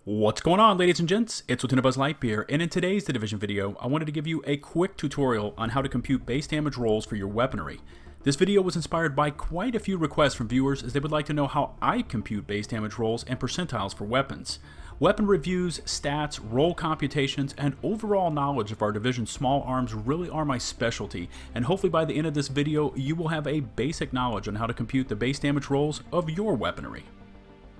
What's going on, ladies and gents? It's LtBuzzLitebeer, and in today's The Division video, I wanted to give you a quick tutorial on how to compute base damage rolls for your weaponry. This video was inspired by quite a few requests from viewers as they would like to know how I compute base damage rolls and percentiles for weapons. Weapon reviews, stats, roll computations, and overall knowledge of our Division small arms really are my specialty, and hopefully by the end of this video, you will have a basic knowledge on how to compute the base damage rolls of your weaponry.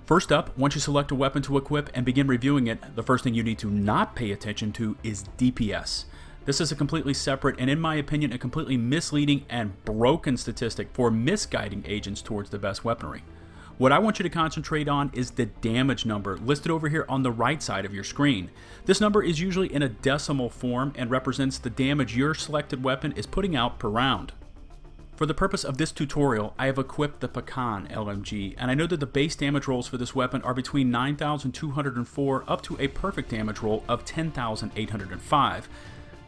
First up, once you select a weapon to equip and begin reviewing it, the first thing you need to not pay attention to is DPS. This is a completely separate and, in my opinion, a completely misleading and broken statistic for misguiding agents towards the best weaponry. What I want you to concentrate on is the damage number listed over here on the right side of your screen. This number is usually in a decimal form and represents the damage your selected weapon is putting out per round. For the purpose of this tutorial, I have equipped the Pecan LMG, and I know that the base damage rolls for this weapon are between 9,204 up to a perfect damage roll of 10,805.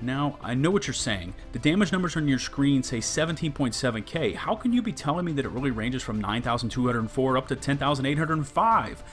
Now, I know what you're saying. The damage numbers on your screen say 17.7k. How can you be telling me that it really ranges from 9,204 up to 10,805?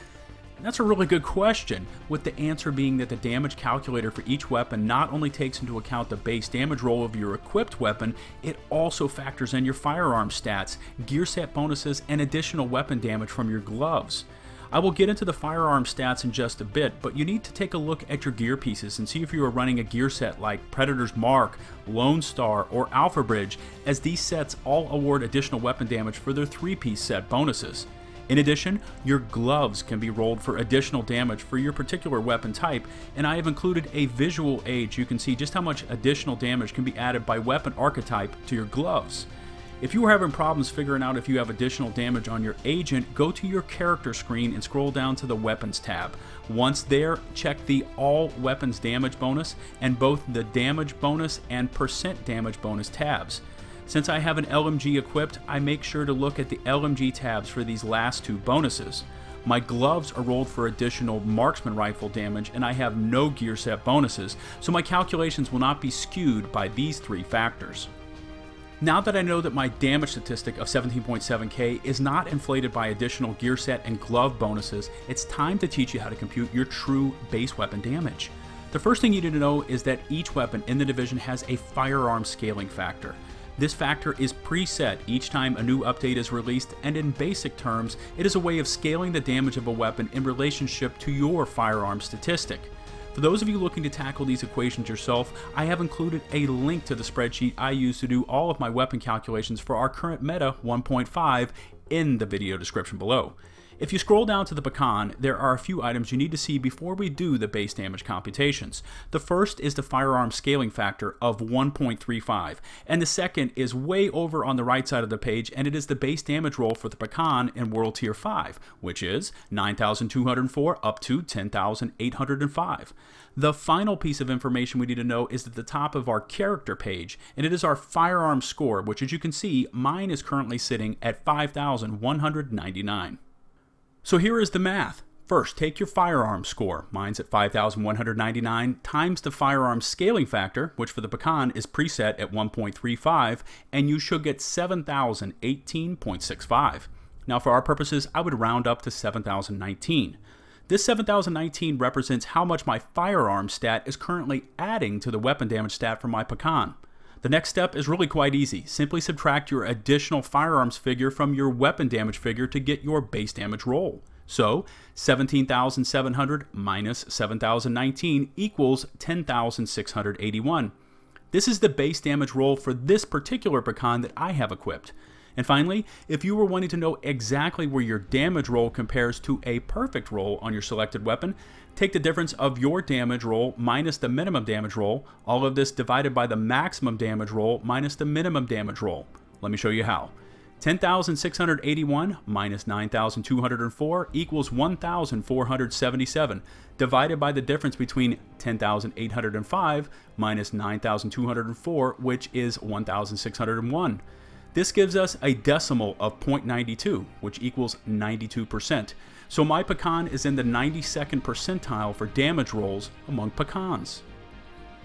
That's a really good question, with the answer being that the damage calculator for each weapon not only takes into account the base damage roll of your equipped weapon, it also factors in your firearm stats, gear set bonuses, and additional weapon damage from your gloves. I will get into the firearm stats in just a bit, but you need to take a look at your gear pieces and see if you are running a gear set like Predator's Mark, Lone Star, or Alpha Bridge, as these sets all award additional weapon damage for their 3-piece set bonuses. In addition, your gloves can be rolled for additional damage for your particular weapon type, and I have included a visual aid so you can see just how much additional damage can be added by weapon archetype to your gloves. If you are having problems figuring out if you have additional damage on your agent, go to your character screen and scroll down to the Weapons tab. Once there, check the All Weapons Damage bonus and both the Damage bonus and Percent Damage bonus tabs. Since I have an LMG equipped, I make sure to look at the LMG tabs for these last two bonuses. My gloves are rolled for additional marksman rifle damage, and I have no gear set bonuses, so my calculations will not be skewed by these three factors. Now that I know that my damage statistic of 17.7k is not inflated by additional gear set and glove bonuses, it's time to teach you how to compute your true base weapon damage. The first thing you need to know is that each weapon in the Division has a firearm scaling factor. This factor is preset each time a new update is released, and in basic terms, it is a way of scaling the damage of a weapon in relationship to your firearm statistic. For those of you looking to tackle these equations yourself, I have included a link to the spreadsheet I use to do all of my weapon calculations for our current meta 1.5 in the video description below. If you scroll down to the Pecan, there are a few items you need to see before we do the base damage computations. The first is the firearm scaling factor of 1.35, and the second is way over on the right side of the page, and it is the base damage roll for the Pecan in World Tier 5, which is 9,204 up to 10,805. The final piece of information we need to know is at the top of our character page, and it is our firearm score, which, as you can see, mine is currently sitting at 5,199. So here is the math. First, take your firearm score, mine's at 5,199, times the firearm scaling factor, which for the Pecan is preset at 1.35, and you should get 7,018.65. Now for our purposes, I would round up to 7,019. This 7,019 represents how much my firearm stat is currently adding to the weapon damage stat for my Pecan. The next step is really quite easy. Simply subtract your additional firearms figure from your weapon damage figure to get your base damage roll. So, 17,700 minus 7,019 equals 10,681. This is the base damage roll for this particular Pecan that I have equipped. And finally, if you were wanting to know exactly where your damage roll compares to a perfect roll on your selected weapon, take the difference of your damage roll minus the minimum damage roll, all of this divided by the maximum damage roll minus the minimum damage roll. Let me show you how. 10,681 minus 9,204 equals 1,477, divided by the difference between 10,805 minus 9,204, which is 1,601. This gives us a decimal of 0.92, which equals 92%. So my Pecan is in the 92nd percentile for damage rolls among Pecans.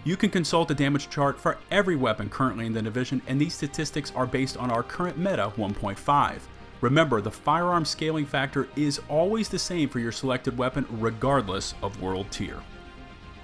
You can consult the damage chart for every weapon currently in the Division, and these statistics are based on our current meta 1.5. Remember, the firearm scaling factor is always the same for your selected weapon regardless of world tier.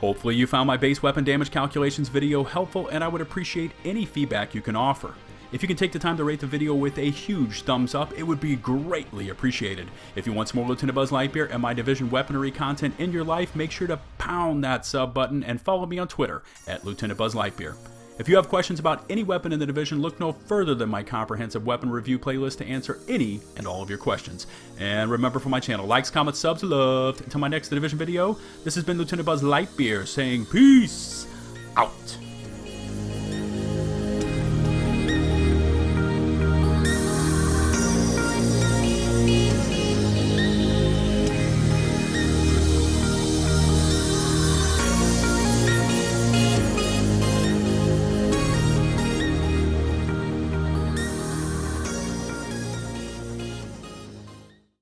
Hopefully you found my base weapon damage calculations video helpful, and I would appreciate any feedback you can offer. If you can take the time to rate the video with a huge thumbs up, it would be greatly appreciated. If you want some more LtBuzzLitebeer and my Division weaponry content in your life, make sure to pound that sub button and follow me on Twitter at LtBuzzLitebeer. If you have questions about any weapon in the Division, look no further than my comprehensive weapon review playlist to answer any and all of your questions. And remember, for my channel, likes, comments, subs, loved. Until my next Division video, this has been LtBuzzLitebeer saying peace out.